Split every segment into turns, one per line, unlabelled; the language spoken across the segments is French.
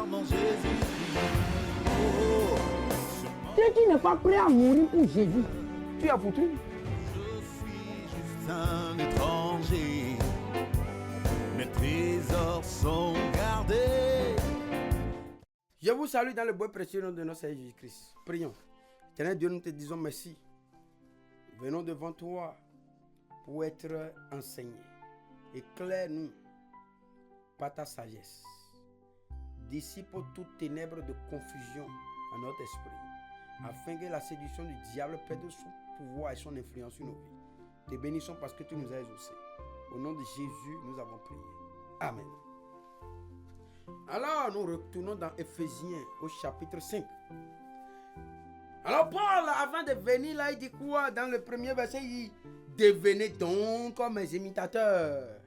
mon Jésus-Christ. Oh,
Si tu n'es pas prêt à mourir pour Jésus, tu es foutu.
je suis juste un étranger. Mes trésors sont gardés.
Je vous salue dans le beau précieux nom de notre Seigneur Jésus-Christ. Prions. Éternel Dieu, nous te disons merci. Venons devant toi pour être enseignés. Éclaire-nous par ta sagesse. Dissipe toutes ténèbres de confusion à notre esprit, afin que la séduction du diable perde son pouvoir et son influence sur nos vies. Te bénissons parce que tu nous as exaucés. Au nom de Jésus, nous avons prié. Amen. Alors, nous retournons dans Éphésiens au chapitre 5. Alors, Paul, avant de venir là, il dit quoi? Dans le premier verset, il dit « Devenez donc comme mes imitateurs. »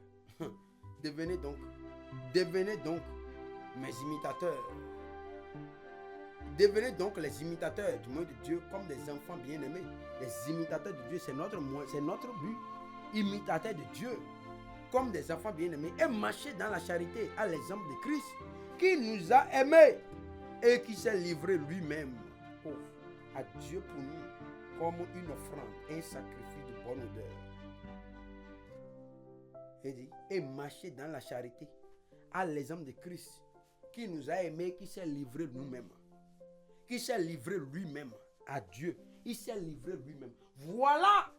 Devenez donc mes imitateurs. Devenez donc les imitateurs du monde de Dieu comme des enfants bien-aimés. Les imitateurs de Dieu, c'est notre but. Imitateurs de Dieu comme des enfants bien-aimés et marcher dans la charité à l'exemple de Christ qui nous a aimés et qui s'est livré lui-même à Dieu pour nous comme une offrande, un sacrifice de bonne odeur. Il dit, et marcher dans la charité à l'exemple de Christ qui nous a aimés, qui s'est livré nous-mêmes. Qui s'est livré lui-même à Dieu. Il s'est livré lui-même. Voilà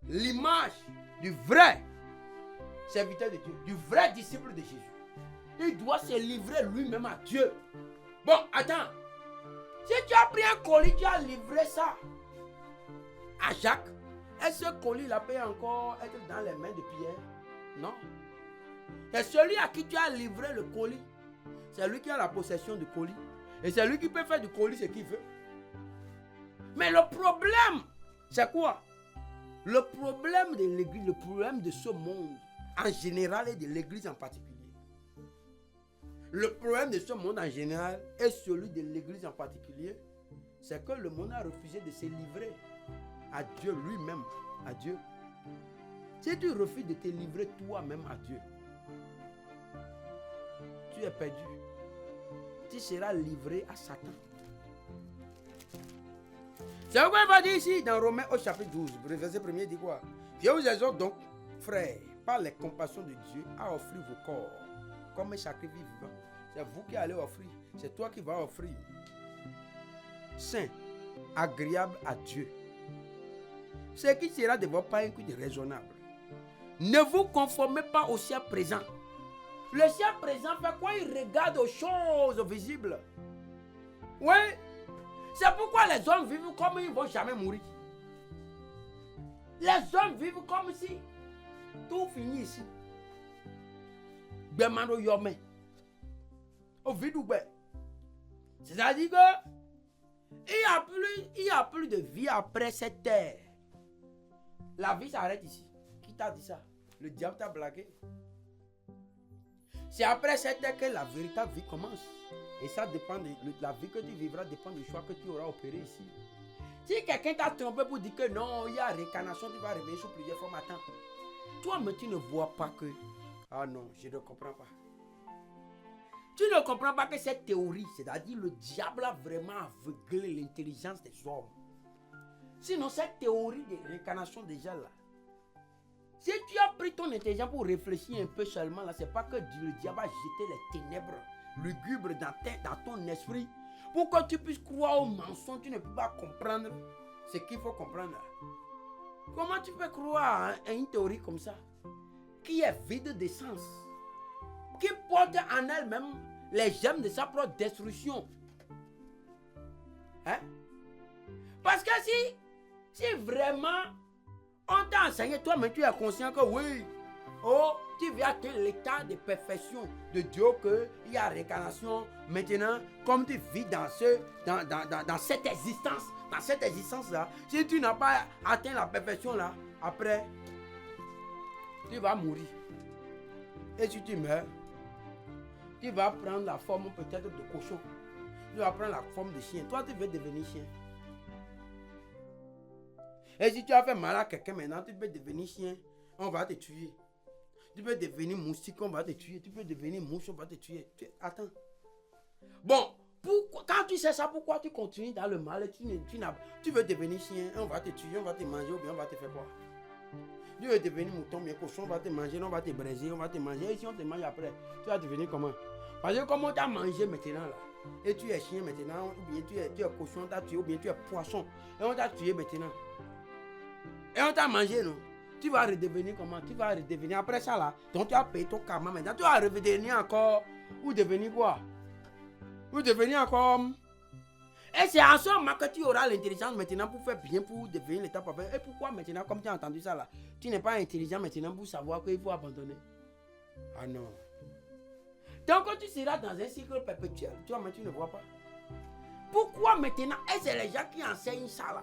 l'image du vrai serviteur de Dieu, du vrai disciple de Jésus. Il doit se livrer lui-même à Dieu. Bon, attends. Si tu as pris un colis, tu as livré ça à Jacques, est-ce que ce colis-là peut encore être dans les mains de Pierre? Non. C'est celui à qui tu as livré le colis. C'est lui qui a la possession du colis. Et c'est lui qui peut faire du colis ce qu'il veut. Mais le problème, c'est quoi? Le problème de l'église, le problème de ce monde en général et de l'église en particulier. Le problème de ce monde en général et celui de l'église en particulier, c'est que le monde a refusé de se livrer à Dieu lui-même, à Dieu. Si tu refuses de te livrer toi-même à Dieu, tu es perdu. Tu seras livré à Satan. C'est pourquoi il va dire ici dans Romains au chapitre 12, le verset 1er dit quoi? Je vous exhorte donc, frères, par les compassions de Dieu, à offrir vos corps comme un sacrifice vivant. C'est vous qui allez offrir. C'est toi qui vas offrir. Saint, agréable à Dieu. Ce qui sera de votre part un culte raisonnable. Ne vous conformez pas au ciel présent. Le ciel présent fait quoi? Il regarde aux choses visibles. Oui. C'est pourquoi les hommes vivent comme ils ne vont jamais mourir. Les hommes vivent comme si tout finit ici. Bemano yome. Au vide ou ben. C'est-à-dire que il y a plus de vie après cette terre. La vie s'arrête ici. Qui t'a dit ça? Le diable t'a blagué. C'est après cette terre que la véritable vie commence. Et ça dépend de la vie que tu vivras, dépend du choix que tu auras opéré ici. Si quelqu'un t'a trompé pour dire que non, il y a réincarnation, tu vas revenir sur plusieurs fois maintenant. Toi, mais tu ne vois pas que... Ah non, je ne comprends pas. Tu ne comprends pas que cette théorie, c'est-à-dire le diable a vraiment aveuglé l'intelligence des hommes. Sinon, cette théorie de réincarnation déjà là, si tu as pris ton intelligence pour réfléchir un peu seulement là, c'est pas que le diable a jeté les ténèbres lugubres dans ton esprit pour que tu puisses croire au mensonge. Tu ne peux pas comprendre ce qu'il faut comprendre. Comment tu peux croire à une théorie comme ça qui est vide de sens, qui porte en elle-même les germes de sa propre destruction? Hein? Parce que si vraiment on t'a enseigné, toi-même tu es conscient que oui, oh, tu viens atteindre l'état de perfection de Dieu, qu'il y a réincarnation. Maintenant, comme tu vis dans cette existence-là, si tu n'as pas atteint la perfection là, après, tu vas mourir. Et si tu meurs, tu vas prendre la forme peut-être de cochon. Tu vas prendre la forme de chien. Toi, tu veux devenir chien. Et si tu as fait mal à quelqu'un maintenant, tu peux devenir chien, on va te tuer. Tu peux devenir moustique, on va te tuer. Tu peux devenir mouche, on va te tuer. Attends. Bon, quand tu sais ça, pourquoi tu continues dans le mal et tu veux devenir chien, on va te tuer, on va te manger ou bien on va te faire quoi? Tu veux devenir mouton, bien cochon, on va te manger, on va te braiser, on va te manger. Et si on te mange après, tu vas devenir comment? Parce que comme on t'a mangé maintenant là, et tu es chien maintenant, ou bien tu es cochon, on t'a tué, ou bien tu es poisson, et on t'a tué maintenant. Et on t'a mangé, non? Tu vas redevenir comment? Tu vas redevenir après ça là. Donc tu as payé ton karma maintenant. Tu vas redevenir encore. Ou devenir quoi? Ou devenir encore. Et c'est en ce moment que tu auras l'intelligence maintenant pour faire bien, pour devenir l'étape après. Et pourquoi maintenant, comme tu as entendu ça là, tu n'es pas intelligent maintenant pour savoir qu'il faut abandonner? Ah non. Donc quand tu seras dans un cycle perpétuel, tu vois, mais tu ne vois pas. Pourquoi maintenant? Et c'est les gens qui enseignent ça là.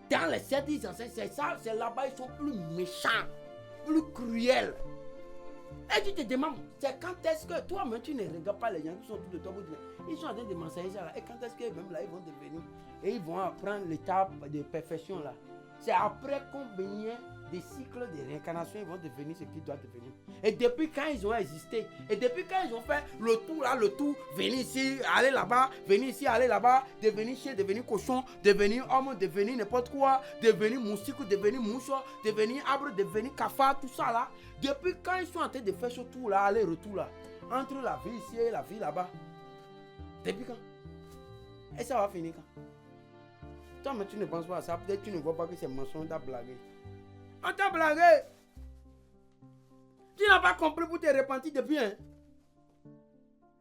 Dans les cercles, ils enseignent, c'est ça, c'est là-bas, ils sont plus méchants, plus cruels. Et tu te demandes, c'est quand est-ce que toi-même tu ne regardes pas les gens qui sont tout de toi, ils sont en train de m'enseigner ça là. Et quand est-ce que même là, ils vont devenir, et ils vont apprendre l'étape de perfection là. C'est après combien de cycles de réincarnation ils vont devenir ce qu'ils doivent devenir. Et depuis quand ils ont existé, et depuis quand ils ont fait le tour là, le tour, venir ici, aller là-bas, venir ici, aller là-bas, devenir chien, devenir cochon, devenir homme, devenir n'importe quoi, devenir moustique, devenir mouche, devenir arbre, devenir cafard, tout ça là. Depuis quand ils sont en train de faire ce tour là, aller-retour là, entre la vie ici et la vie là-bas. Depuis quand? Et ça va finir quand? Toi, mais tu ne penses pas à ça. Peut-être que tu ne vois pas que c'est mensonge, on t'a blagué. On t'a blagué. Tu n'as pas compris pour te repentir depuis. Hein?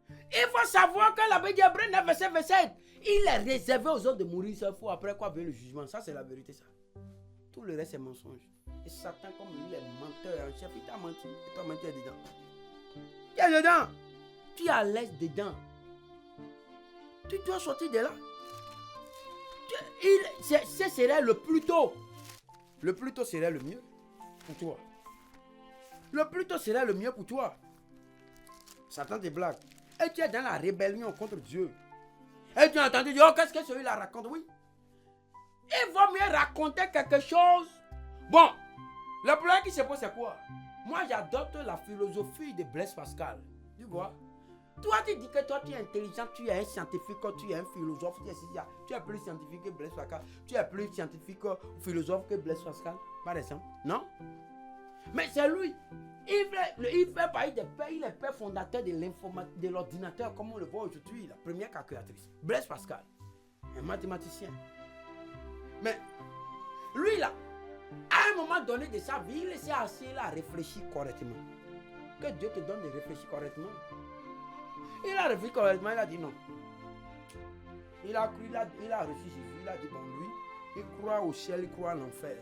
Il faut savoir que la Bible dit Hébreux 9, verset 27. Il est réservé aux autres de mourir seul fou. Après quoi vient le jugement. Ça, c'est la vérité, ça. Tout le reste, c'est mensonge. Et Satan, comme lui, est menteur en chef, il t'a menti. Et toi, tu es dedans. Tu es dedans. Tu es à l'aise dedans. Tu dois sortir de là. Ce serait le plus tôt. Le plus tôt serait le mieux pour toi. Le plus tôt serait le mieux pour toi. Satan te blague. Et tu es dans la rébellion contre Dieu. Et tu as entendu dire, oh, qu'est-ce que celui-là raconte? Oui. Il va mieux raconter quelque chose. Bon, le problème qui se pose, c'est quoi? Moi, j'adopte la philosophie de Blaise Pascal. Tu vois? Toi, tu dis que toi, tu es intelligent, tu es un scientifique, tu es un philosophe, tu es plus scientifique que Blaise Pascal, tu es plus scientifique que philosophe que Blaise Pascal, par exemple. Non? Mais c'est lui. Il fait partie des pères, il est père fondateur de l'ordinateur, comme on le voit aujourd'hui, la première calculatrice. Blaise Pascal, un mathématicien. Mais lui, là, à un moment donné de sa vie, il s'est assis là à réfléchir correctement. Que Dieu te donne de réfléchir correctement. Il a réfléchi correctement, il a dit non. Il a cru, il a reçu Jésus, il a dit bon, lui, il croit au ciel, il croit à l'enfer.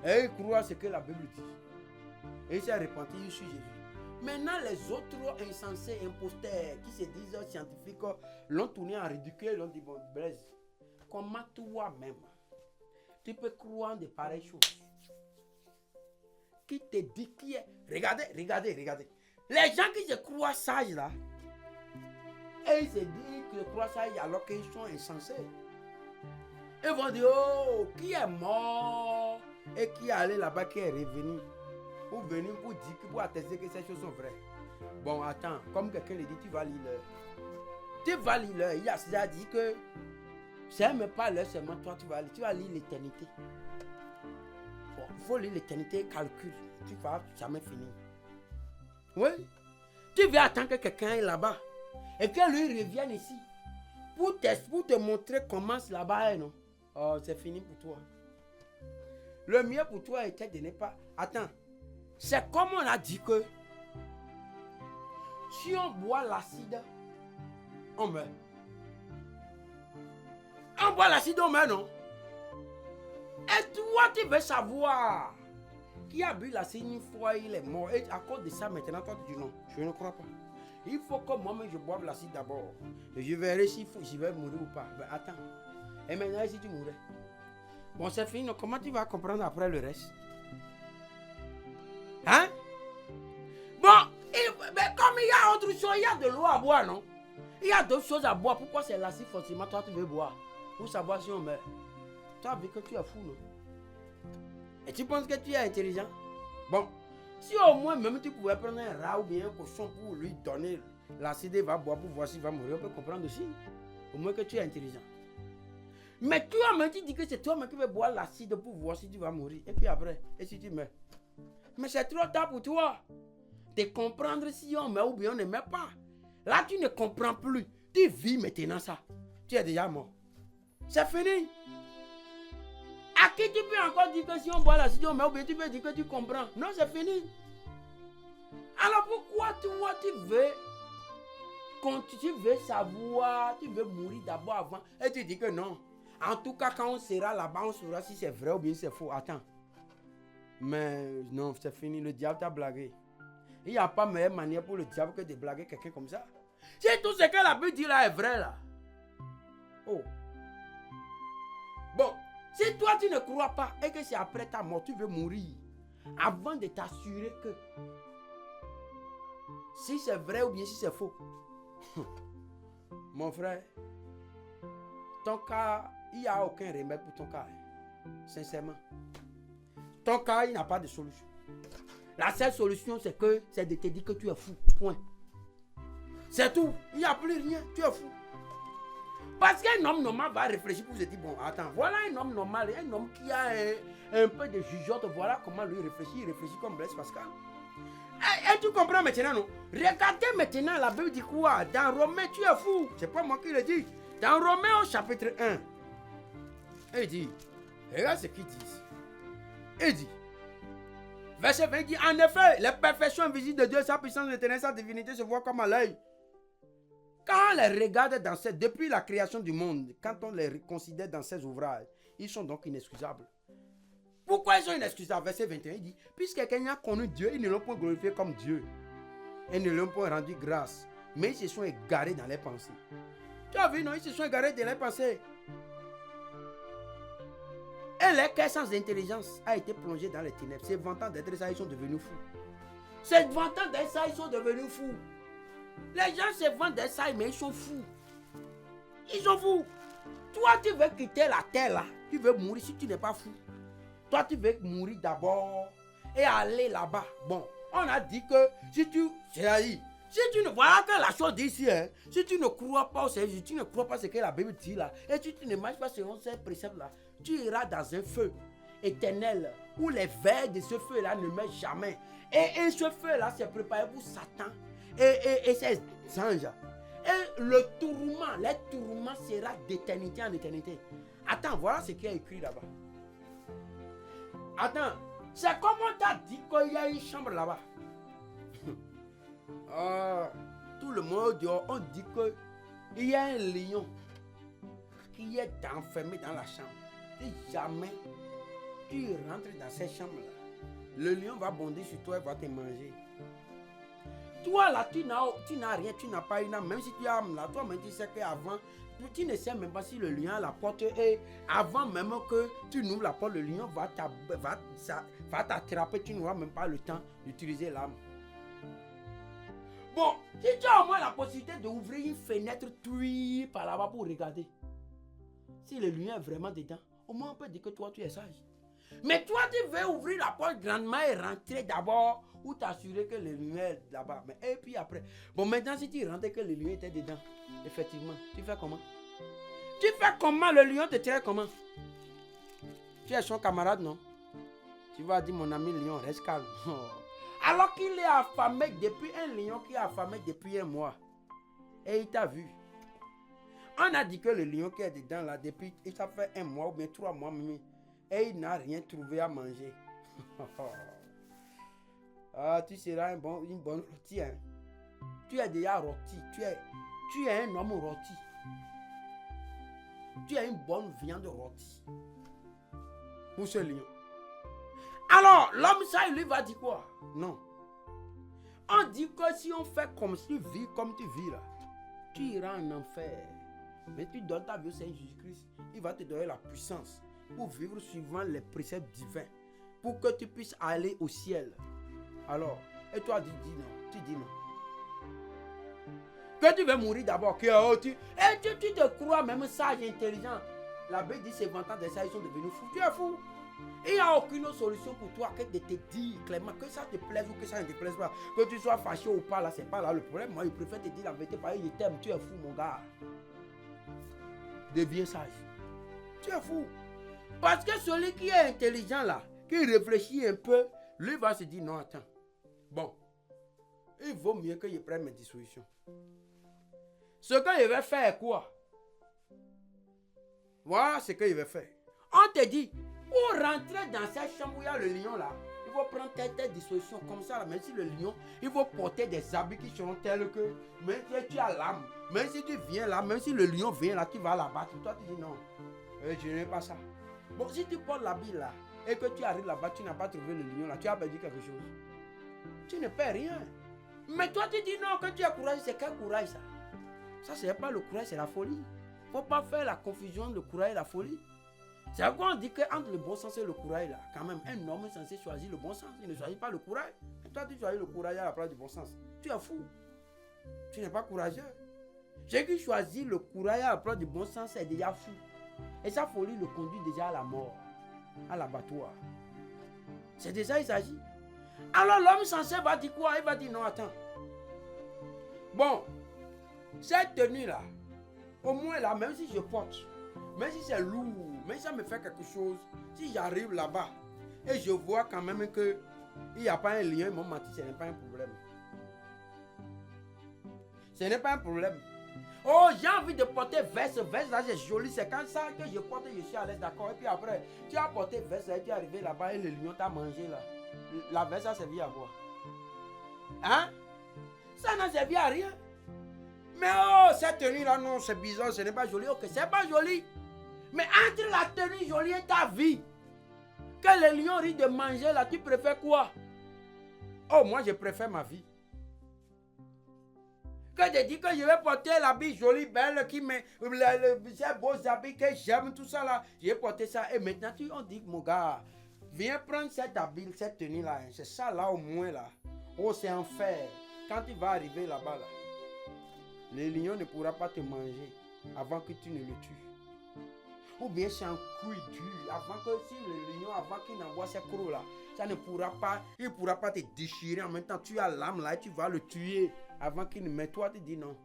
Et il croit à ce que la Bible dit. Et il s'est repenti, il suit Jésus. Maintenant, les autres insensés, imposteurs, qui se disent scientifiques, l'ont tourné en ridicule, l'ont dit bon, Blaise, comment toi-même, tu peux croire en de pareilles choses? Qui te dit qui est? Regardez. Les gens qui se croient sages là, et ils se disent qu'ils se croient sages alors qu'ils sont insensés. Ils vont dire, oh, qui est mort et qui est allé là-bas, qui est revenu. Pour venir pour dire, pour attester que ces choses sont vraies. Bon, attends, comme quelqu'un le dit, tu vas lire l'heure. Tu vas lire l'heure. Il a dit que c'est même pas l'heure seulement, toi tu vas lire l'éternité. Bon, il faut lire l'éternité, calcul. Tu vas jamais finir. Oui. Tu vas attendre que quelqu'un est là-bas et que lui revienne ici pour te montrer comment là-bas est, non? Oh, c'est fini pour toi. Le mieux pour toi était de ne pas. Attends. C'est comme on a dit que si on boit l'acide, on meurt. On boit l'acide, on meurt, non? Et toi, tu veux savoir qui a bu l'acide une fois, il est mort. Et à cause de ça, maintenant, toi, tu dis non, je ne crois pas. Il faut que moi-même je boive l'acide d'abord. Et je verrai si je vais mourir ou pas. Ben attends. Et maintenant, si tu mourrais. Bon, c'est fini. Donc, comment tu vas comprendre après le reste? Hein? Bon, mais comme il y a autre chose, il y a de l'eau à boire, non? Il y a d'autres choses à boire. Pourquoi c'est l'acide forcément? Toi, tu veux boire. Pour savoir si on meurt. Tu as vu que tu es fou, non? Et tu penses que tu es intelligent? Bon, Si au moins même tu pouvais prendre un rat ou bien un cochon pour lui donner l'acide, il va boire pour voir s'il va mourir, on peut comprendre aussi. Au moins que tu es intelligent. Mais toi-même, tu dis que c'est toi-même qui vas boire l'acide pour voir si tu vas mourir. Et puis après, et si tu meurs. Mais c'est trop tard pour toi de comprendre si on meurt ou bien on ne meurt pas. Là, tu ne comprends plus. Tu vis maintenant ça. Tu es déjà mort. C'est fini. À qui tu peux encore dire que si on boit l'acide, on meurt ou bien tu peux dire que tu comprends. Non, c'est fini. Alors pourquoi toi, tu veux savoir, tu veux mourir d'abord avant et tu dis que non. En tout cas, quand on sera là-bas, on saura si c'est vrai ou bien c'est faux. Attends. Mais non, c'est fini. Le diable t'a blagué. Il n'y a pas meilleure manière pour le diable que de blaguer quelqu'un comme ça. Si tout ce que la Bible dit là est vrai là. Oh. Bon, si toi tu ne crois pas et que c'est après ta mort, tu veux mourir, avant de t'assurer que si c'est vrai ou bien si c'est faux. Mon frère, ton cas, il n'y a aucun remède pour ton cas. Sincèrement. Ton cas, il n'y a pas de solution. La seule solution, c'est de te dire que tu es fou. Point. C'est tout. Il n'y a plus rien. Tu es fou. Parce qu'un homme normal va réfléchir pour se dire, bon, attends, voilà un homme normal, un homme qui a un peu de jugeote, voilà comment lui réfléchit. Il réfléchit comme Blaise Pascal. Et tu comprends maintenant, non? Regardez maintenant, la Bible dit quoi? Dans Romains, tu es fou. C'est pas moi qui le dis. Dans Romains au chapitre 1, il dit, regarde ce qu'il dit. Il dit, verset 20, il dit, en effet, les perfections invisibles de Dieu, sa puissance éternelle, sa divinité se voient comme à l'œil. Quand on les regarde depuis la création du monde, quand on les considère dans ces ouvrages, ils sont donc inexcusables. Pourquoi ils sont inexcusables? Verset 21, il dit, puisque quelqu'un a connu Dieu, ils ne l'ont pas glorifié comme Dieu. Ils ne l'ont pas rendu grâce, mais ils se sont égarés dans les pensées. Tu as vu, non? Ils se sont égarés dans les pensées. Et les cœurs sans intelligence a été plongé dans les ténèbres. Se vantant d'être ça, ils sont devenus fous. Se vantant d'être ça, ils sont devenus fous. Les gens se vantent d'être ça, mais ils sont fous. Ils sont fous. Toi, tu veux quitter la terre là. Tu veux mourir si tu n'es pas fou. Toi, tu veux mourir d'abord et aller là-bas. Bon, on a dit que si tu... C'est-à-dire, si tu ne... Voilà que la chose dit ici, hein, si tu ne crois pas au Seigneur, tu ne crois pas ce que la Bible dit là, et tu ne marches pas selon ces préceptes-là, tu iras dans un feu éternel où les vers de ce feu-là ne meurent jamais. Et ce feu-là, c'est préparé pour Satan et ses anges. Et le tourment, les tourments sera d'éternité en éternité. Attends, voilà ce qui est écrit là-bas. Attends, c'est comme on t'a dit qu'il y a une chambre là-bas. Tout le monde dehors, on dit qu'il y a un lion qui est enfermé dans la chambre. Si jamais tu rentres dans cette chambre-là, le lion va bondir sur toi et va te manger. Toi là, tu n'as rien, tu n'as pas une âme. Même si tu as âme là, toi-même tu sais qu'avant, tu ne sais même pas si le lion a la porte. Et avant même que tu n'ouvres la porte, le lion va t'attraper. Tu n'auras même pas le temps d'utiliser l'âme. Bon, si tu as au moins la possibilité d'ouvrir une fenêtre tuée par là-bas pour regarder. Si le lion est vraiment dedans, au moins on peut dire que toi tu es sage. Mais toi tu veux ouvrir la porte grandement et rentrer d'abord ou t'assurer que le lion est là-bas. Et puis après, bon maintenant si tu rentres et que le lion était dedans, effectivement, tu fais comment? Tu fais comment? Le lion te tire comment? Tu es son camarade, non? Tu vas dire mon ami lion, reste calme. Alors qu'il est affamé depuis un lion qui est affamé depuis un mois. Et il t'a vu. On a dit que le lion qui est dedans là, depuis, ça fait un mois ou bien 3 mois même, et il n'a rien trouvé à manger. Tu seras une bonne rôti. Hein? Tu es déjà rôti. Tu es un homme rôti. Tu as une bonne viande rôti. Pour ce lion. Alors, l'homme ça, il lui va dire quoi? Non. On dit que si on fait comme si tu vis comme tu vis là, tu iras en enfer. Mais tu donnes ta vie au Seigneur Jésus-Christ, il va te donner la puissance pour vivre suivant les préceptes divins, pour que tu puisses aller au ciel. Alors, et toi tu dis non, tu dis non. Que tu veux mourir d'abord, tu te crois même sage et intelligent. La Bible dit c'est vantant des sages, ils sont devenus fous. Tu es fou. Il n'y a aucune autre solution pour toi que de te dire clairement que ça te plaise ou que ça ne te plaise pas. Que tu sois fâché ou pas, là, c'est pas là le problème. Moi, je préfère te dire la vérité parce que je t'aime. Tu es fou, mon gars. Deviens sage. Tu es fou. Parce que celui qui est intelligent là, qui réfléchit un peu, lui va se dire non, attends. Bon, il vaut mieux que je prenne mes dispositions. Ce que je vais faire, quoi? Voilà ce que je vais faire. On te dit, pour rentrer dans cette chambre où il y a le lion là, il faut prendre telle disposition comme ça là. Même si le lion, il faut porter des habits qui seront tels que, même si tu as l'âme, même si tu viens là, même si le lion vient là, tu vas l'abattre. Toi tu dis non, je n'ai pas ça. Bon, si tu portes l'habit là, et que tu arrives là-bas, tu n'as pas trouvé le lion là, tu as perdu quelque chose. Tu ne perds rien. Mais toi tu dis non, que tu as courage, c'est quel courage ça? Ça c'est pas le courage, c'est la folie. Il ne faut pas faire la confusion, le courage et la folie. C'est pourquoi on dit qu'entre le bon sens et le courage, là, quand même, un homme est censé choisir le bon sens. Il ne choisit pas le courage. Et toi, tu choisis le courage à la place du bon sens. Tu es fou. Tu n'es pas courageux. Celui qui choisit le courage à la place du bon sens est déjà fou. Et sa folie le conduit déjà à la mort, à l'abattoir. C'est de ça qu'il s'agit. Alors l'homme sensé va dire quoi? Il va dire non, attends. Bon, cette tenue-là, au moins là, même si je porte, même si c'est lourd, même si ça me fait quelque chose, si j'arrive là-bas et je vois quand même que il n'y a pas un lion, ils m'ont menti, ce n'est pas un problème. Ce n'est pas un problème. Oh, j'ai envie de porter veste là c'est joli, c'est quand ça que je porte, je suis à l'aise, d'accord. Et puis après, tu as porté veste et tu es arrivé là-bas et le lion t'a mangé là. La veste a servi à quoi? Hein? Ça n'a servi à rien. Mais oh, cette tenue là, non, c'est bizarre, ce n'est pas joli. Ok, c'est pas joli. Mais entre la tenue jolie et ta vie, que le lion risque de manger là, tu préfères quoi? Oh, moi je préfère ma vie. Que je dis que je vais porter l'habit joli, belle, qui met ces beaux habits que j'aime, tout ça là. Je vais porter ça. Et maintenant, on dit, mon gars, viens prendre cet habit, cette tenue là. C'est ça là au moins là. Oh, c'est en fer. Quand tu vas arriver là-bas là, le lion ne pourra pas te manger avant que tu ne le tues. Ou bien c'est un couille dur. Avant que si le lion, avant qu'il n'envoie ses crocs là, ça ne pourra pas, il ne pourra pas te déchirer. En même temps, tu as l'âme là et tu vas le tuer avant qu'il ne mette. Toi, tu dis non.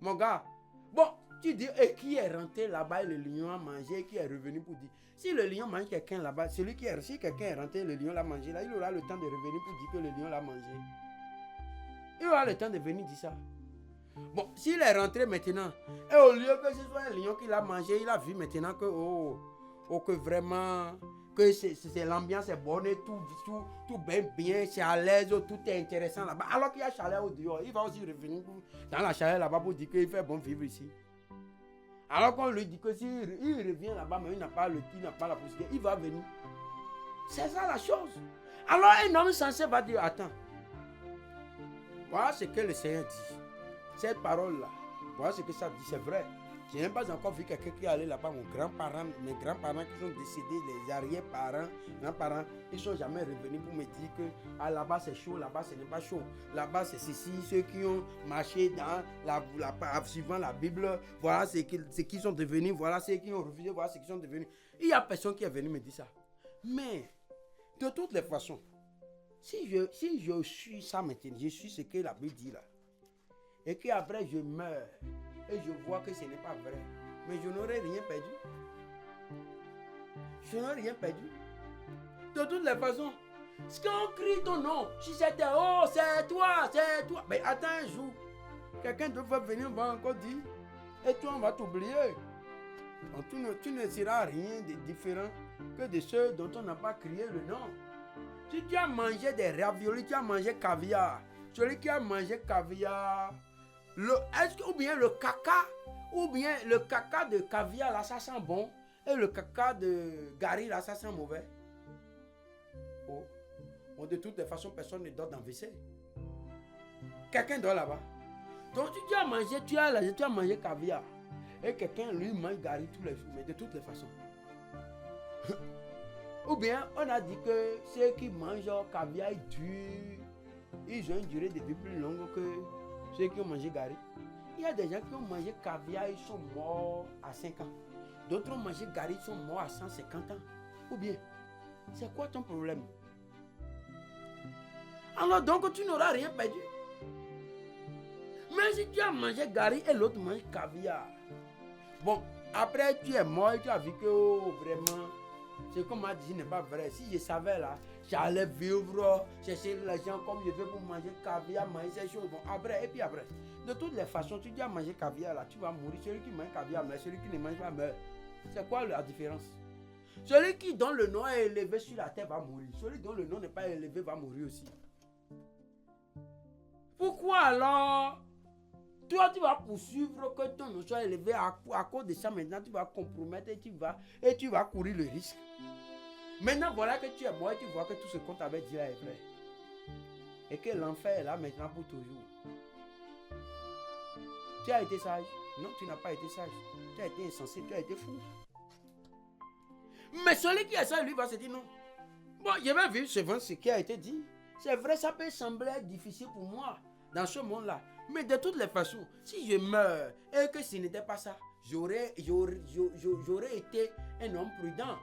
Mon gars, bon, tu dis, et qui est rentré là-bas et le lion a mangé et qui est revenu pour dire. Si le lion mange quelqu'un là-bas, si quelqu'un est rentré, le lion l'a mangé là, il aura le temps de revenir pour dire que le lion l'a mangé. Il aura le temps de venir dire ça. Bon, s'il est rentré maintenant, et au lieu que ce soit un lion qui l'a mangé, il a vu maintenant que, que vraiment, que c'est l'ambiance est bonne, tout bien, c'est à l'aise, tout est intéressant là-bas. Alors qu'il y a chaleur au dehors, il va aussi revenir dans la chaleur là-bas pour dire qu'il fait bon vivre ici. Alors qu'on lui dit que s'il revient là-bas, mais il n'a pas la possibilité, il va venir. C'est ça la chose. Alors un homme censé va dire, attends, voilà ce que le Seigneur dit. Cette parole-là, voilà ce que ça dit, c'est vrai. Je n'ai pas encore vu quelqu'un qui est allé là-bas, mes grands-parents qui sont décédés, les arrière-parents, grands-parents, ils ne sont jamais revenus pour me dire que là-bas c'est chaud, là-bas ce n'est pas chaud. Là-bas c'est ceci, ceux qui ont marché dans suivant la Bible, voilà ce qu'ils sont devenus, voilà ceux qui ont refusé, voilà ce qu'ils sont devenus. Il n'y a personne qui est venu me dire ça. Mais, de toutes les façons, si je suis ça maintenant, je suis ce que la Bible dit là, et qu'après je meurs, et je vois que ce n'est pas vrai, mais je n'aurai rien perdu. Je n'aurai rien perdu. De toutes les façons, ce qu'on crie ton nom, si c'était oh c'est toi, mais attends un jour, quelqu'un devrait venir, on va encore dire, et toi on va t'oublier. Donc, tu ne seras rien de différent que de ceux dont on n'a pas crié le nom. Si tu as mangé des raviolis, tu as mangé caviar, celui qui a mangé caviar, ou bien le caca de caviar là ça sent bon et le caca de gari là ça sent mauvais. Oh, de toutes les façons personne ne dort dans le WC. Quelqu'un dort là-bas. Donc si tu as mangé caviar et quelqu'un lui mange gari tous les jours, mais de toutes les façons. Ou bien on a dit que ceux qui mangent caviar ils ont une durée de vie plus longue que ceux qui ont mangé gari. Il y a des gens qui ont mangé caviar, ils sont morts à 5 ans. D'autres ont mangé gari, sont morts à 150 ans. Ou bien, c'est quoi ton problème? Alors donc tu n'auras rien perdu. Mais si tu as mangé gari et l'autre mange caviar. Bon, après tu es mort et tu as vu que oh, vraiment, ce qu'on m'a dit n'est pas vrai. Si je savais là, j'allais vivre, chercher l'argent comme je veux pour manger caviar, manger ces choses. Bon, après, et puis après. De toutes les façons, tu dois manger caviar là, tu vas mourir. Celui qui mange caviar meurt, celui qui ne mange pas meurt. C'est quoi la différence? Celui qui dont le nom est élevé sur la terre va mourir. Celui dont le nom n'est pas élevé va mourir aussi. Pourquoi alors toi tu vas poursuivre que ton nom soit élevé à cause de ça? Maintenant tu vas compromettre et tu vas courir le risque. Maintenant voilà que tu es mort et tu vois que tout ce qu'on t'avait dit là est vrai. Et que l'enfer est là maintenant pour toujours. Tu as été sage? Non, tu n'as pas été sage. Tu as été insensé, tu as été fou. Mais celui qui est sage, lui, va se dire non. Bon, je vais vivre selon ce qui a été dit. C'est vrai, ça peut sembler difficile pour moi dans ce monde-là. Mais de toutes les façons, si je meurs et que ce n'était pas ça, j'aurais été un homme prudent.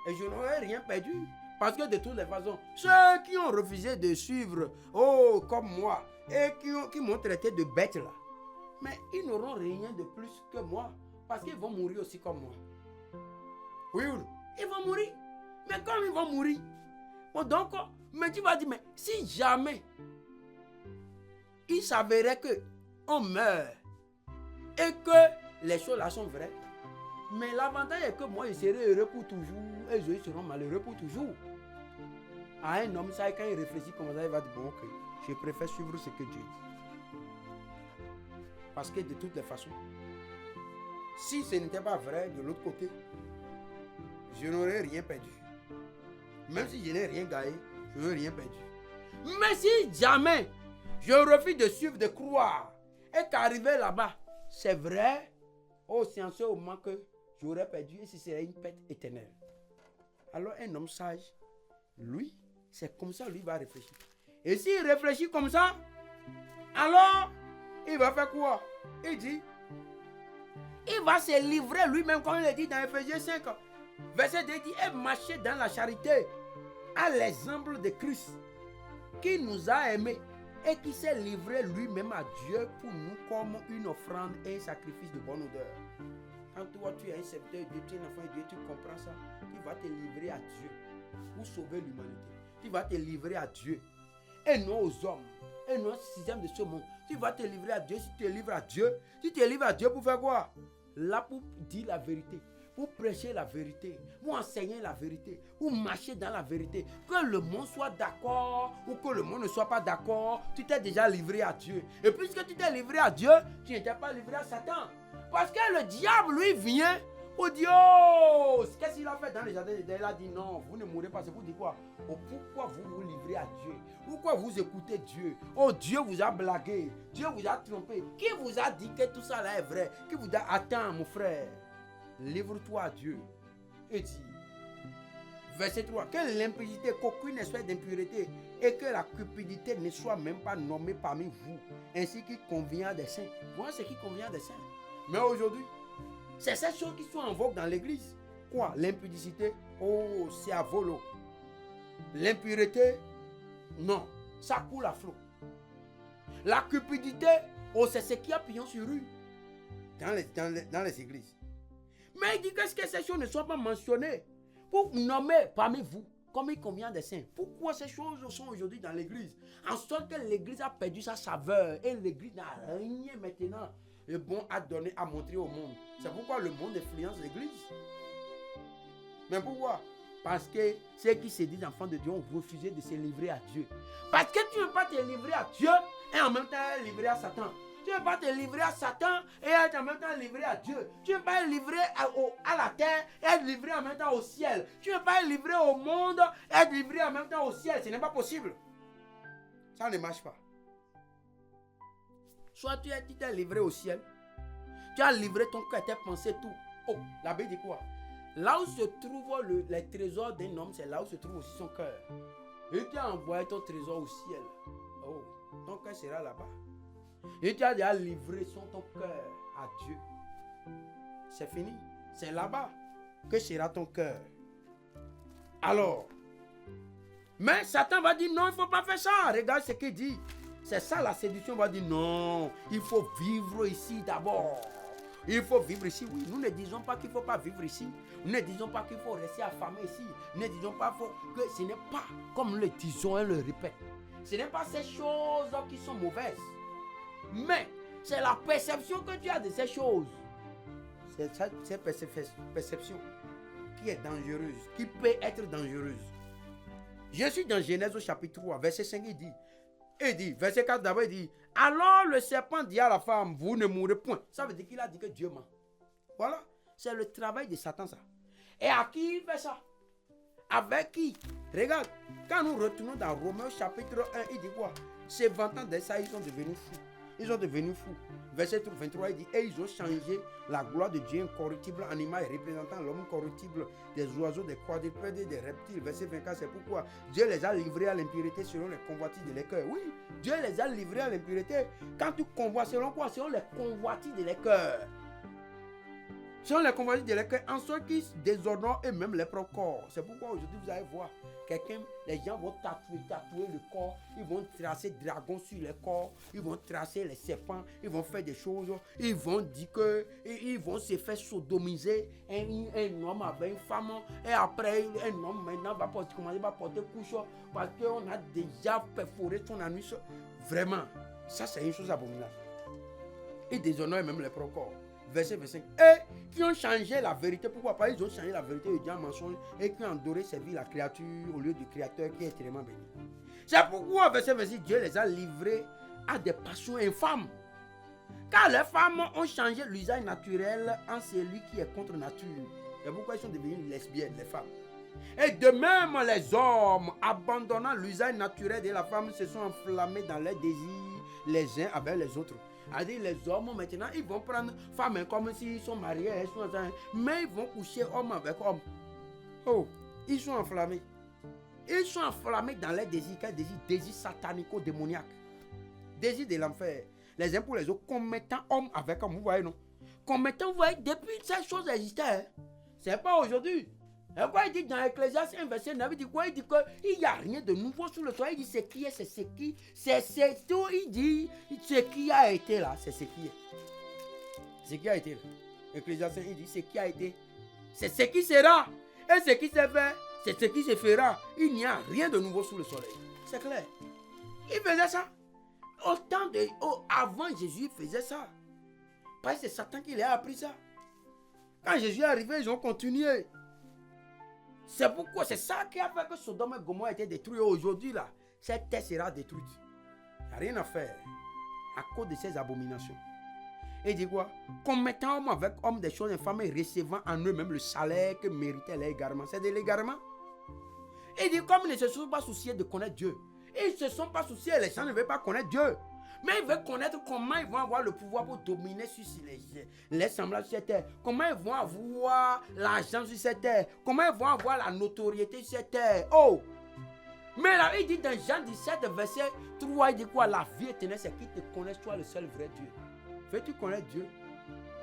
Et je n'aurais rien perdu. Parce que de toutes les façons, ceux qui ont refusé de suivre, oh, comme moi, et qui m'ont traité de bête là, mais ils n'auront rien de plus que moi. Parce qu'ils vont mourir aussi comme moi. Oui ou non? Ils vont mourir. Mais comme ils vont mourir, bon donc, mais tu vas dire, mais si jamais il s'avérait que on meurt et que les choses là sont vraies, mais l'avantage est que moi je serai heureux pour toujours et eux seront malheureux pour toujours. À un homme, ça, quand il réfléchit comme ça, il va dire, bon ok, je préfère suivre ce que Dieu dit. Parce que de toutes les façons, si ce n'était pas vrai de l'autre côté, je n'aurais rien perdu. Même si je n'ai rien gagné, je n'aurais rien perdu. Mais si jamais je refuse de suivre, de croire, et qu'arriver là-bas, c'est vrai, oh, c'est en ce moment que j'aurais perdu et ce serait une perte éternelle. Alors un homme sage, lui, c'est comme ça lui va réfléchir. Et s'il réfléchit comme ça, alors il va faire quoi? Il dit, il va se livrer lui-même, comme il le dit dans Ephésiens 5, verset 2, il dit, et marcher dans la charité, à l'exemple de Christ, qui nous a aimés et qui s'est livré lui-même à Dieu pour nous comme une offrande et un sacrifice de bonne odeur. Quand toi tu es un serviteur de Dieu, tu es un enfant de Dieu, tu comprends ça, tu vas te livrer à Dieu pour sauver l'humanité. Tu vas te livrer à Dieu et non aux hommes et non au système de ce monde. Tu vas te livrer à Dieu. Si tu te livres à Dieu, tu te livres à Dieu pour faire quoi? Là pour dire la vérité, pour prêcher la vérité, pour enseigner la vérité, pour marcher dans la vérité. Que le monde soit d'accord ou que le monde ne soit pas d'accord, tu t'es déjà livré à Dieu. Et puisque tu t'es livré à Dieu, tu n'étais pas livré à Satan. Parce que le diable, lui, vient pour dire, oh, qu'est-ce qu'il a fait dans les jardins d'Éden? Il a dit, non, vous ne mourrez pas. C'est pour dire quoi? Oh, pourquoi vous vous livrez à Dieu? Pourquoi vous écoutez Dieu? Oh, Dieu vous a blagué. Dieu vous a trompé. Qui vous a dit que tout ça là est vrai? Qui vous a... Attends, mon frère. Livre-toi à Dieu. Et dis, verset 3, que l'impudicité, qu'aucune espèce d'impureté et que la cupidité ne soit même pas nommée parmi vous, ainsi qu'il convient des saints. Voilà ce qui convient des saints. Mais aujourd'hui, c'est ces choses qui sont en vogue dans l'église. Quoi? L'impudicité? Oh, c'est à volo. L'impureté? Non, ça coule à flot. La cupidité? Oh, c'est ce qui a pignon sur rue dans les églises. Mais il dit que ces choses ne soient pas mentionnées pour nommer parmi vous comme il convient des saints. Pourquoi ces choses sont aujourd'hui dans l'église? En sorte que l'église a perdu sa saveur et l'église n'a rien maintenant de bon à donner, à montrer au monde. C'est pourquoi le monde influence l'église. Mais pourquoi? Parce que ceux qui se disent enfants de Dieu ont refusé de se livrer à Dieu. Parce que tu ne veux pas te livrer à Dieu et en même temps livrer à Satan. Tu ne veux pas te livrer à Satan et être en même temps livré à Dieu. Tu ne veux pas être livré à la terre et être livré en même temps au ciel. Tu ne veux pas être livré au monde et être livré en même temps au ciel. Ce n'est pas possible. Ça ne marche pas. Soit tu t'es livré au ciel, tu as livré ton cœur, tes pensées, tout. Oh, la Bible dit quoi? Là où se trouvent les trésors d'un homme, c'est là où se trouve aussi son cœur. Et tu as envoyé ton trésor au ciel. Oh, ton cœur sera là-bas. Et tu as déjà livré ton cœur à Dieu. C'est fini. C'est là-bas que sera ton cœur. Alors, mais Satan va dire non, il ne faut pas faire ça. Regarde ce qu'il dit. C'est ça la séduction. Va dire non, il faut vivre ici d'abord. Il faut vivre ici, oui. Nous ne disons pas qu'il ne faut pas vivre ici. Nous ne disons pas qu'il faut rester affamé ici. Nous ne disons pas que ce n'est pas, comme nous le disons et le répète, ce n'est pas ces choses qui sont mauvaises. Mais c'est la perception que tu as de ces choses. C'est cette perception qui est dangereuse, qui peut être dangereuse. Je suis dans Genèse au chapitre 3, verset 5, il dit, verset 4 d'abord, il dit, alors le serpent dit à la femme, vous ne mourrez point. Ça veut dire qu'il a dit que Dieu ment. Voilà, c'est le travail de Satan ça. Et à qui il fait ça? Avec qui? Regarde, quand nous retournons dans Romains chapitre 1, il dit quoi? Ces vantants de ça, ils sont devenus fous. Ils sont devenus fous. Verset 23, il dit, et ils ont changé la gloire de Dieu incorruptible, animal représentant l'homme corruptible, des oiseaux, des quadrupèdes, des reptiles. Verset 24, c'est pourquoi Dieu les a livrés à l'impureté selon les convoitises de leur cœur. Oui, Dieu les a livrés à l'impureté. Quand tu convoites, selon quoi? Selon les convoitises de leur cœur. Selon les convoitises de leur cœur, en ceux qui déshonorent eux-mêmes leur propre corps. C'est pourquoi aujourd'hui vous allez voir, les gens vont tatouer le corps, ils vont tracer dragon sur le corps, ils vont tracer les serpents, ils vont faire des choses, ils vont dire que, ils vont se faire sodomiser, un homme avec une femme, et après un homme maintenant va porter couche, parce qu'on a déjà perforé son anus. Vraiment, ça c'est une chose abominable. Ils déshonorent même leur propre corps. Verset 25. Et qui ont changé la vérité. Pourquoi pas? Ils ont changé la vérité et dit un mensonge et qui ont adoré servir la créature au lieu du créateur qui est tellement béni. C'est pourquoi, verset 26, Dieu les a livrés à des passions infâmes. Car les femmes ont changé l'usage naturel en celui qui est contre nature. C'est pourquoi ils sont devenus lesbiennes, les femmes. Et de même, les hommes, abandonnant l'usage naturel de la femme, se sont enflammés dans leurs désirs les uns avec les autres. C'est-à-dire les hommes maintenant, ils vont prendre femmes comme s'ils sont mariés, mais ils vont coucher homme avec homme. Oh, ils sont enflammés. Ils sont enflammés dans les désirs, désirs satanico-démoniaques. Désirs de l'enfer. Les uns pour les autres, commettant homme avec homme, vous voyez non? Commettant, vous voyez, depuis ces choses existaient. Hein? C'est pas aujourd'hui. Et quoi il dit dans Ecclésiaste 1 verset 9, il dit quoi? Il dit qu'il n'y a rien de nouveau sous le soleil. Il dit c'est qui est, c'est ce qui. C'est tout. Il dit ce qui a été là, c'est ce qui est. Ce qui a été là. Ecclésiaste 1, il dit ce qui a été. C'est ce qui sera. Et ce qui s'est fait, c'est ce qui se fera. Il n'y a rien de nouveau sous le soleil. C'est clair. Il faisait ça. Avant Jésus, il faisait ça. Parce que c'est Satan qui leur a appris ça. Quand Jésus est arrivé, ils ont continué. C'est pourquoi c'est ça qui a fait que Sodome et Gomorrhe a été détruit. Aujourd'hui, là, cette terre sera détruite. Il n'y a rien à faire à cause de ces abominations. Et il dit quoi? Commettant homme avec homme des choses infâmes et recevant en eux-mêmes le salaire que méritait l'égarement. C'est de l'égarement. Il dit comme ils ne se sont pas souciés de connaître Dieu. Ils ne se sont pas souciés, les gens ne veulent pas connaître Dieu. Mais ils veulent connaître comment ils vont avoir le pouvoir pour dominer sur les semblables sur cette terre. Comment ils vont avoir l'argent sur cette terre. Comment ils vont avoir la notoriété sur cette terre. Oh! Mais là, il dit dans Jean 17, verset 3, il dit quoi? La vie éternelle, c'est qu'ils te connaissent, toi, le seul vrai Dieu. Veux-tu connaître Dieu?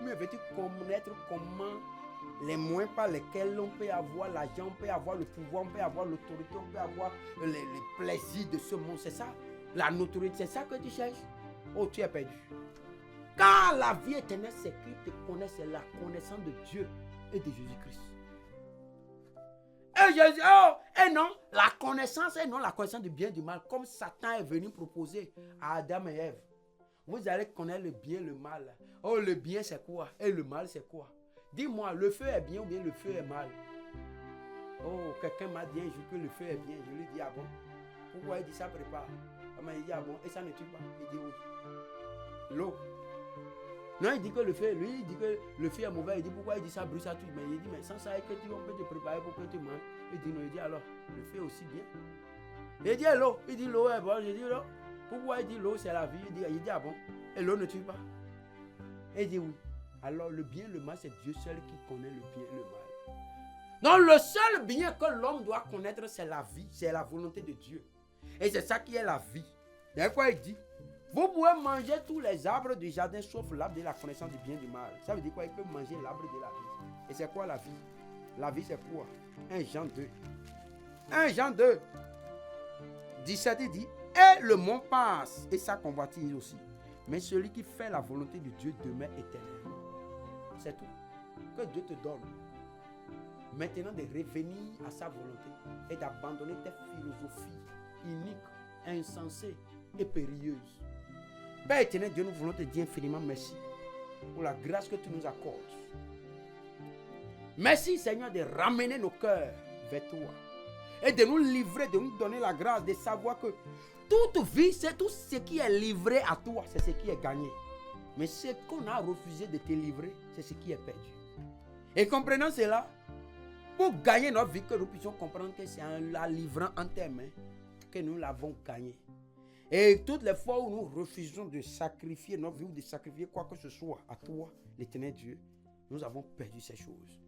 Mais veux-tu connaître comment les moyens par lesquels on peut avoir l'argent, on peut avoir le pouvoir, on peut avoir l'autorité, on peut avoir les plaisirs de ce monde. C'est ça? La notoriété, c'est ça que tu cherches? Oh, tu es perdu. Car la vie éternelle, c'est qu'ils te connaissent, c'est la connaissance de Dieu et de Jésus-Christ. Et Jésus, et non, la connaissance, et non la connaissance du bien et du mal, comme Satan est venu proposer à Adam et Ève. Vous allez connaître le bien et le mal. Oh, le bien c'est quoi? Et le mal c'est quoi? Dis-moi, le feu est bien ou bien le feu est mal? Oh, quelqu'un m'a dit un jour que le feu est bien. Je lui dis, ah bon? Pourquoi il dit ça prépare? Il dit, ah bon, et ça ne tue pas? Il dit, oui. L'eau. Non, il dit que le feu, lui, il dit que le feu est mauvais. Il dit, pourquoi il dit ça brûle, ça tue? Mais il dit, mais sans ça, on peut te préparer pour que tu manges. Il dit, non, il dit, alors, le feu est aussi bien. Il dit, l'eau. Il dit, l'eau est bonne. Je dis, l'eau. Pourquoi il dit l'eau, c'est la vie? Il dit, ah bon? Et l'eau ne tue pas? Il dit, oui. Alors, le bien et le mal, c'est Dieu seul qui connaît le bien et le mal. Donc, le seul bien que l'homme doit connaître, c'est la vie, c'est la volonté de Dieu. Et c'est ça qui est la vie. C'est quoi il dit? Vous pouvez manger tous les arbres du jardin sauf l'arbre de la connaissance du bien et du mal. Ça veut dire quoi? Il peut manger l'arbre de la vie. Et c'est quoi la vie? La vie c'est quoi? 1 Jean 2. 1 Jean 2. 17 il dit, et le monde passe et sa convoitise aussi. Mais celui qui fait la volonté de Dieu demeure éternellement. C'est tout. Que Dieu te donne. Maintenant de revenir à sa volonté et d'abandonner tes philosophies iniques, insensées et périlleuses. Père éternel, Dieu, nous voulons te dire infiniment merci pour la grâce que tu nous accordes. Merci Seigneur de ramener nos cœurs vers toi et de nous livrer, de nous donner la grâce de savoir que toute vie, c'est tout ce qui est livré à toi, c'est ce qui est gagné. Mais ce qu'on a refusé de te livrer, c'est ce qui est perdu. Et comprenant cela, pour gagner notre vie, que nous puissions comprendre que c'est en la livrant en tes mains que nous l'avons gagné. Et toutes les fois où nous refusons de sacrifier notre vie ou de sacrifier quoi que ce soit à toi, l'éternel Dieu, nous avons perdu ces choses.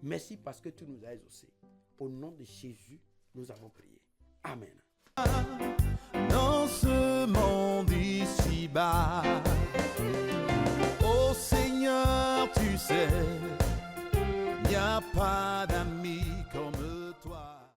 Merci parce que tu nous as exaucés. Au nom de Jésus, nous avons prié. Amen.
Dans ce monde ici-bas, oh Seigneur, tu sais, il n'y a pas d'un